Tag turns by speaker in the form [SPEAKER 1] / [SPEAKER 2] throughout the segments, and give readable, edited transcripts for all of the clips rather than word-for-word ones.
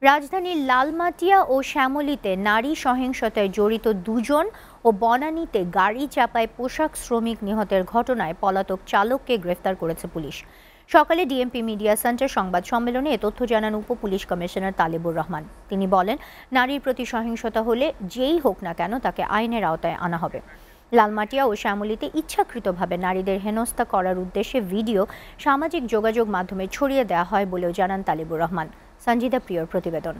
[SPEAKER 1] রাজধানীর লালমাটিয়া ও শ্যামলীতে নারী সহিংসতায় জড়িত দুজন ও বনানীতে গাড়ি চাপায় পোশাক শ্রমিক নিহতের ঘটনায় পলাতক চালককে গ্রেফতার করেছে পুলিশ। সকালে ডিএমপি মিডিয়া সেন্টার সংবাদ সম্মেলনে এ তথ্য জানান উপ-পুলিশ কমিশনার তালেবুর রহমান। তিনি বলেন, নারীর প্রতি সহিংসতা হলে যেই হোক না কেন তাকে আইনের আওতায় আনা হবে। লালমাটিয়া ও শ্যামলীতে ইচ্ছাকৃতভাবে নারীদের হেনস্থা করার উদ্দেশ্যে ভিডিও সামাজিক যোগাযোগ মাধ্যমে ছড়িয়ে দেওয়া হয় বলেও জানান তালেবুর রহমান। সঞ্জিদা প্রিয়র প্রতিবেদন।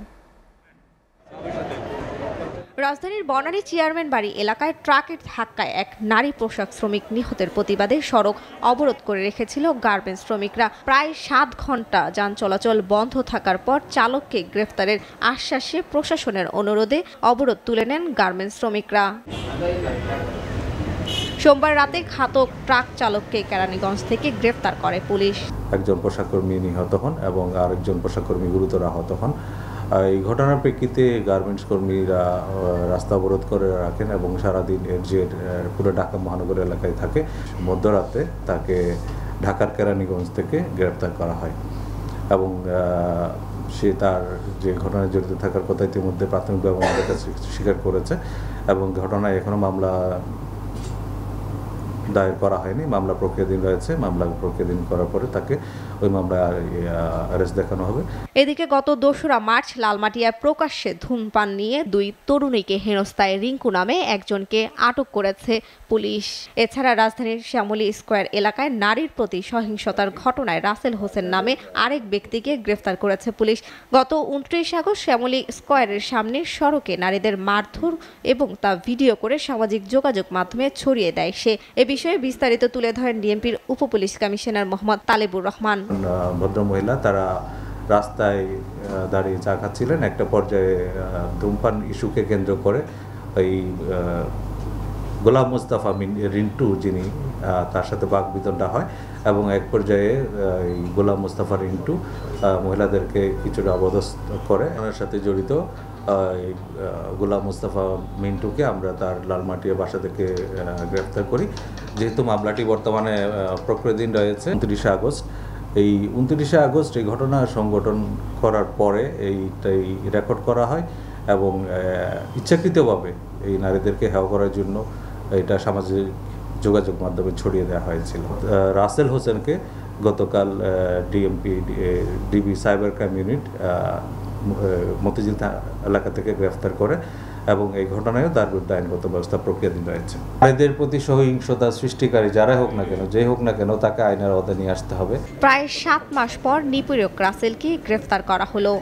[SPEAKER 2] রাজধানীর বনানী চেয়ারম্যান বাড়ি এলাকায় ট্রাকের ধাক্কায় এক নারী পোশাক শ্রমিক নিহতের প্রতিবাদে সড়ক অবরোধ করে রেখেছিল গার্মেন্টস শ্রমিকরা। প্রায় 7 ঘন্টা যান চলাচল বন্ধ থাকার পর চালককে গ্রেফতারের আশ্বাসে প্রশাসনের অনুরোধে অবরোধ তুলে নেন গার্মেন্টস শ্রমিকরা। সোমবার রাতে ঘাতক ট্রাক চালককে কেরানীগঞ্জ থেকে গ্রেফতার করে পুলিশ।
[SPEAKER 3] একজন পোশাককর্মী নিহত হন এবং আরেকজন পোশাককর্মী গুরুতর আহত হন। এই ঘটনার প্রেক্ষিতে গার্মেন্টস কর্মীরা রাস্তা অবরোধ করে রাখেন এবং সারাদিন এর যে পুরো ঢাকা মহানগর এলাকায় থাকে। মধ্যরাতে তাকে ঢাকার কেরানীগঞ্জ থেকে গ্রেফতার করা হয় এবং সে তার যে ঘটনায় জড়িত থাকার কথা ইতিমধ্যে প্রাথমিকভাবে আমাদের কাছে স্বীকার করেছে এবং ঘটনায় এখনো মামলা দায়ের করা হয়নি। মামলা প্রক্রিয়াধীন রয়েছে। মামলা প্রক্রিয়াধীন করার পরে তাকে ওই মামলায় অ্যারেস্ট দেখানো হবে।
[SPEAKER 2] এদিকে গত 2রা মার্চ লালমাটিয়ায় প্রকাশ্যে ধূমপান নিয়ে 2 তরুণীকে হেনস্থায় রিঙ্কু নামে একজনকে আটক করেছে পুলিশ। এছাড়া রাজধানীর শ্যামলী স্কয়ার এলাকায় নারীর প্রতি সহিংসতার ঘটনায় রাসেল হোসেন নামে আরেক ব্যক্তিকে গ্রেফতার করেছে পুলিশ। গত 29 আগস্ট শ্যামলী স্কয়ারের সামনে সড়কে নারীদের মারধর এবং তা ভিডিও করে সামাজিক যোগাযোগ মাধ্যমে ছড়িয়ে দেয় সে। এ বিষয়ে বিস্তারিত তুলে ধরেন ডিএমপির উপ-পুলিশ কমিশনার মোহাম্মদ তালেবুর রহমান।
[SPEAKER 3] ভদ্রমহিলা তারা রাস্তায় দাঁড়িয়ে চা খাচ্ছিলেন। একটা পর্যায়ে ধূমপান ইস্যুকে কেন্দ্র করে ওই গোলাম মোস্তফা রিন্টু যিনি তার সাথে বাকবিতণ্ডা হয় এবং এক পর্যায়ে এই গোলাম মোস্তফা রিন্টু মহিলাদেরকে কিছুটা অবরোধ করে। ওনার সাথে জড়িত গোলাম মোস্তফা মিন্টুকে আমরা তার লালমাটিয়া বাসা থেকে গ্রেফতার করি। যেহেতু মামলাটি বর্তমানে প্রক্রিয়াধীন রয়েছে, 29 আগস্ট এই 29 আগস্ট এই ঘটনা সংগঠন করার পরে এইটাই রেকর্ড করা হয় এবং ইচ্ছাকৃতভাবে এই নারীদেরকে হেয় করার জন্য এটা সামাজিক যোগাযোগ মাধ্যমে ছড়িয়ে দেওয়া হয়েছিল। রাসেল হোসেনকে গতকাল DB cyber crime unit Motijheel এলাকা থেকে গ্রেফতার করে এবং এই ঘটনায়ও তার বিরুদ্ধে আইনগত ব্যবস্থা প্রক্রিয়াধীন রয়েছে। নারীদের প্রতি সহিংসতা সৃষ্টিকারী যারাই হোক না কেন, যেই হোক না কেন, তাকে আইনের আওতায় নিয়ে আসতে হবে।
[SPEAKER 2] প্রায় 7 মাস পর নিপীড়ক রাসেলকে গ্রেফতার করা হলো।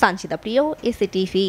[SPEAKER 2] সঞ্জিদা প্রিয়, এসএটিভি।